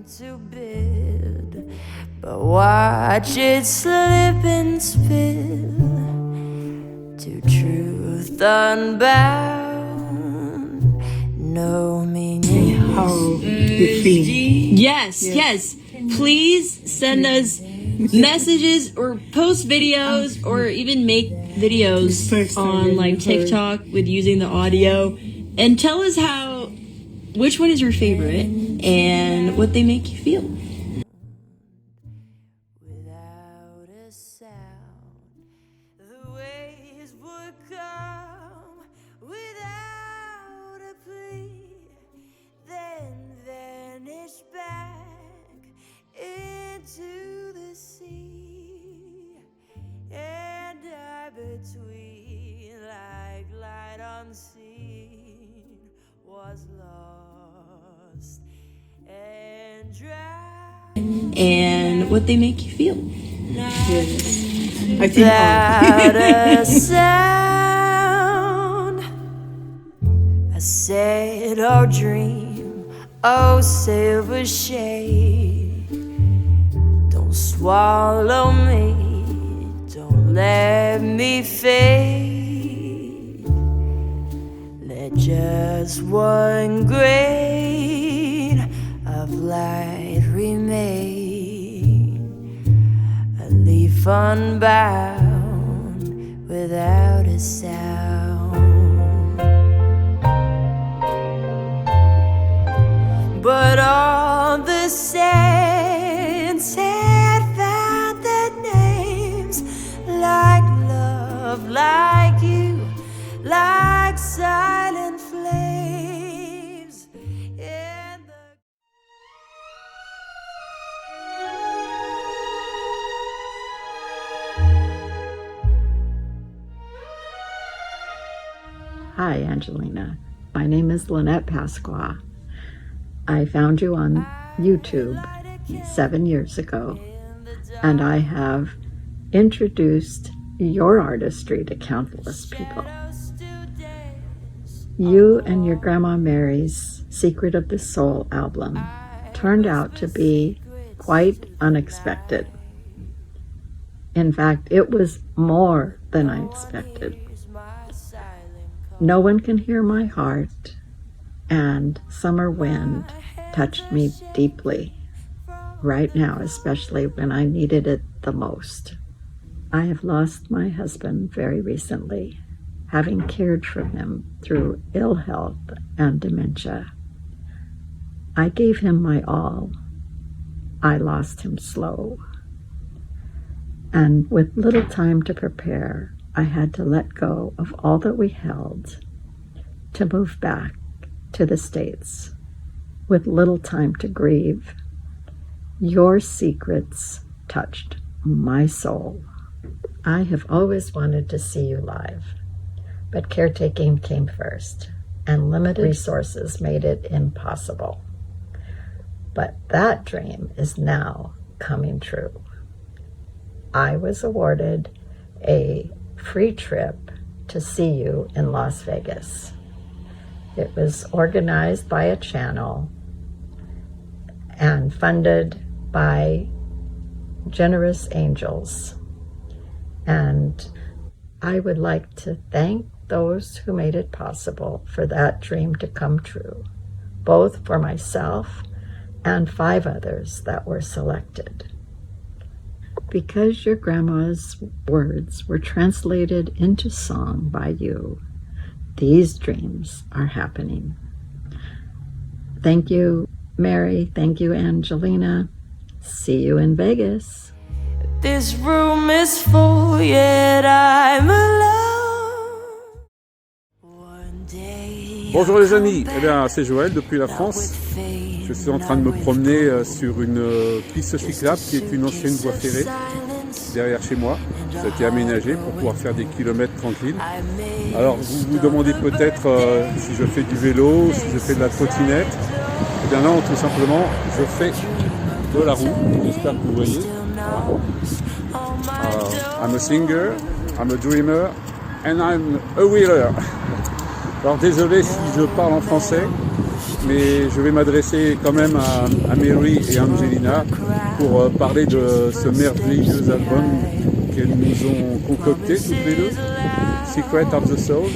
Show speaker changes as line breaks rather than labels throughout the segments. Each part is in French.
to bed, but watch it slip and spill to truth unbound. No meaning.
How you're feeling?
Yes. Please send us messages or post videos or even make videos on like TikTok with using the audio and tell us which one is your favorite and what they make you feel.
Without a sound, the waves would come without a plea, then vanish back into the sea, and I between, like light unseen, was lost and drowned.
And what they make you feel.
I think
Without a sound, I said, oh dream, oh silver shade, don't swallow me, don't let me fade, let just one grain of light remain, a leaf unbound without a sound. But all the saints had found their names, like love, like you, like silent flames in the
Hi, Angelina. My name is Lynette Pasqua. I found you on YouTube 7 years ago, and I have introduced your artistry to countless people. You and your Grandma Mary's Secret of the Soul album turned out to be quite unexpected. In fact, it was more than I expected. No One Can Hear My Heart and Summer Wind touched me deeply right now, especially when I needed it the most. I have lost my husband very recently, having cared for him through ill health and dementia. I gave him my all. I lost him slow. And with little time to prepare, I had to let go of all that we held to move back to the States with little time to grieve. Your secrets touched my soul. I have always wanted to see you live, but caretaking came first, and limited resources made it impossible. But that dream is now coming true. I was awarded a free trip to see you in Las Vegas. It was organized by a channel and funded by generous angels. And I would like to thank those who made it possible for that dream to come true, both for myself and 5 others that were selected. Because your grandma's words were translated into song by you, these dreams are happening. Thank you, Mary. Thank you, Angelina. See you in Vegas.
This room is full, yet I'm alone. One day
Bonjour les amis, eh bien c'est Joël depuis la France. Je suis en train de me promener sur une piste cyclable qui est une ancienne voie ferrée derrière chez moi. Ça a été aménagé pour pouvoir faire des kilomètres tranquilles. Alors vous vous demandez peut-être si je fais du vélo, si je fais de la trottinette. Eh bien non, tout simplement, je fais de la roue. J'espère que vous voyez. I'm a singer, I'm a dreamer, and I'm a wheeler. Alors désolé si je parle en français, mais je vais m'adresser quand même à Mary et Angelina pour parler de ce merveilleux album qu'elles nous ont concocté toutes les deux, Secret of the Soul.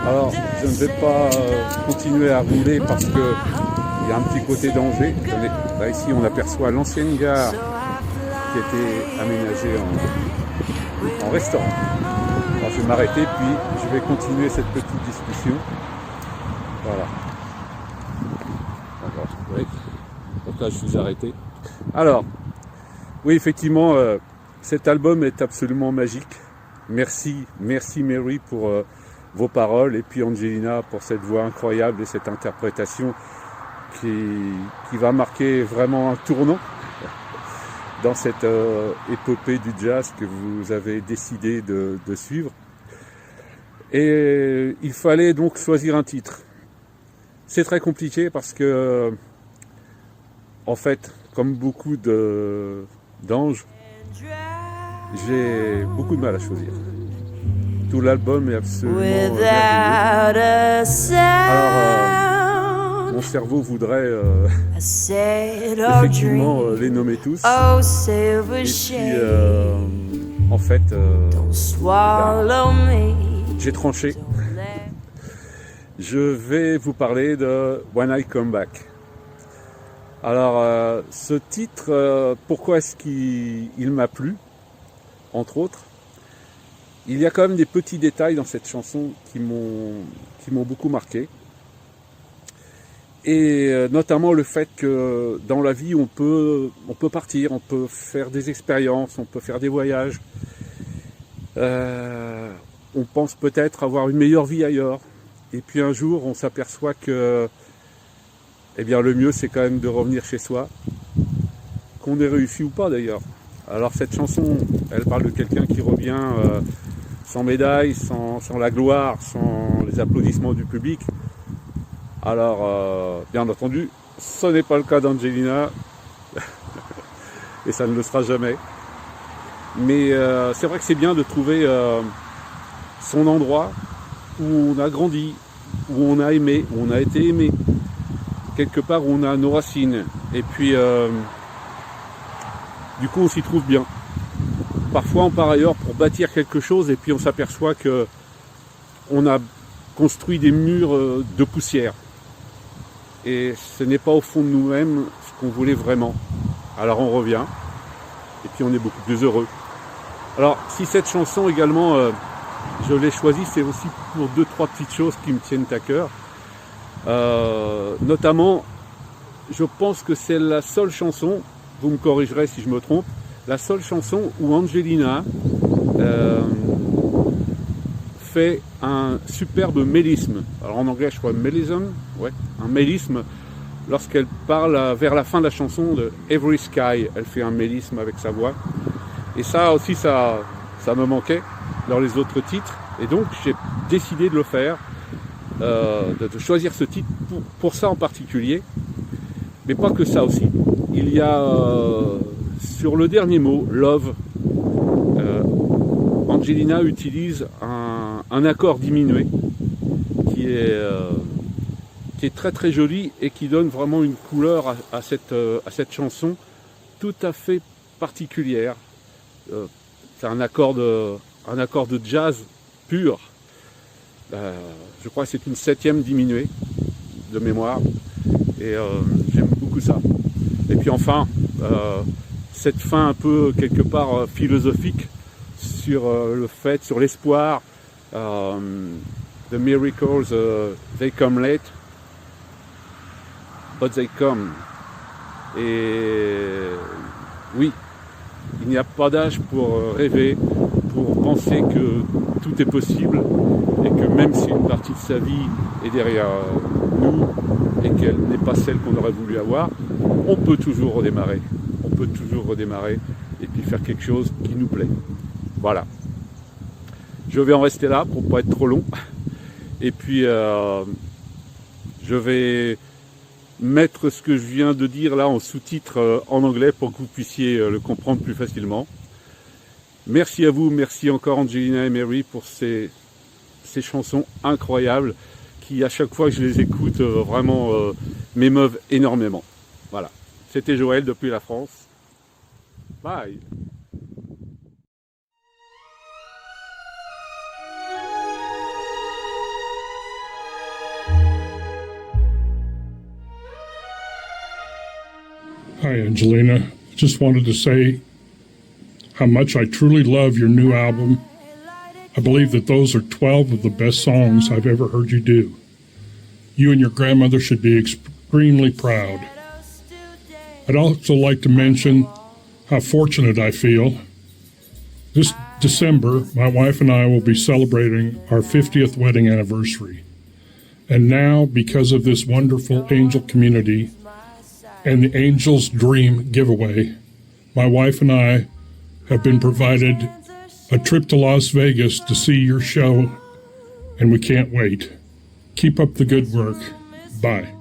Alors, je ne vais pas continuer à rouler parce que il y a un petit côté danger. Là, ici, on aperçoit l'ancienne gare qui était aménagée en restaurant. Alors, je vais m'arrêter, puis je vais continuer cette petite discussion. Voilà. Oui. Donc là, je suis arrêté. Alors, oui, effectivement, cet album est absolument magique. Merci Mary pour vos paroles, et puis Angelina pour cette voix incroyable et cette interprétation qui va marquer vraiment un tournant dans cette épopée du jazz que vous avez décidé de suivre. Et il fallait donc choisir un titre. C'est très compliqué parce que, en fait, comme beaucoup d'anges, j'ai beaucoup de mal à choisir. Tout l'album est absolument merveilleux. Alors, mon cerveau voudrait effectivement les nommer tous. Et puis, en fait, j'ai tranché. Je vais vous parler de When I Come Back. Alors, ce titre, pourquoi est-ce qu'il m'a plu, entre autres? Il y a quand même des petits détails dans cette chanson qui m'ont beaucoup marqué. Et notamment le fait que dans la vie, on peut partir, on peut faire des expériences, on peut faire des voyages. On pense peut-être avoir une meilleure vie ailleurs. Et puis un jour, on s'aperçoit que eh bien, le mieux, c'est quand même de revenir chez soi, qu'on ait réussi ou pas d'ailleurs. Alors cette chanson, elle parle de quelqu'un qui revient sans médaille, sans la gloire, sans les applaudissements du public. Alors, bien entendu, ce n'est pas le cas d'Angelina, et ça ne le sera jamais. Mais c'est vrai que c'est bien de trouver son endroit où on a grandi, où on a aimé, où on a été aimé. Quelque part où on a nos racines. Et puis, du coup, on s'y trouve bien. Parfois, on part ailleurs pour bâtir quelque chose et puis on s'aperçoit que on a construit des murs de poussière. Et ce n'est pas au fond de nous-mêmes ce qu'on voulait vraiment. Alors on revient et puis on est beaucoup plus heureux. Alors, si cette chanson également, je l'ai choisie, c'est aussi pour 2-3 petites choses qui me tiennent à cœur. Notamment, je pense que c'est la seule chanson, vous me corrigerez si je me trompe, la seule chanson où Angelina fait un superbe mélisme. Alors en anglais je crois mélisme, ouais, un mélisme, lorsqu'elle parle vers la fin de la chanson de Every Sky, elle fait un mélisme avec sa voix. Et ça aussi, ça me manquait dans les autres titres, et donc j'ai décidé de le faire. De choisir ce titre pour ça en particulier, mais pas que ça aussi. Il y a sur le dernier mot, Love, Angelina utilise un accord diminué qui est très très joli et qui donne vraiment une couleur à cette chanson tout à fait particulière. C'est un accord de jazz pur. Je crois que c'est une 7e diminuée de mémoire et j'aime beaucoup ça. Et puis enfin, cette fin un peu quelque part philosophique sur le fait, sur l'espoir, the miracles, they come late, but they come. Et oui, il n'y a pas d'âge pour rêver, pour penser que tout est possible et que même si une partie de sa vie est derrière nous et qu'elle n'est pas celle qu'on aurait voulu avoir, on peut toujours redémarrer. On peut toujours redémarrer et puis faire quelque chose qui nous plaît. Voilà. Je vais en rester là pour ne pas être trop long. Et puis, je vais mettre ce que je viens de dire là en sous-titre en anglais pour que vous puissiez le comprendre plus facilement. Merci à vous, merci encore Angelina et Mary pour ces chansons incroyables qui, à chaque fois que je les écoute, vraiment m'émeuvent énormément. Voilà. C'était Joël depuis la France. Bye.
Hi, Angelina. Just wanted to say how much I truly love your new album. I believe that those are 12 of the best songs I've ever heard you do. You and your grandmother should be extremely proud. I'd also like to mention how fortunate I feel. This December, my wife and I will be celebrating our 50th wedding anniversary. And now, because of this wonderful angel community and the Angel's Dream giveaway, my wife and I have been provided a trip to Las Vegas to see your show, and we can't wait. Keep up the good work. Bye.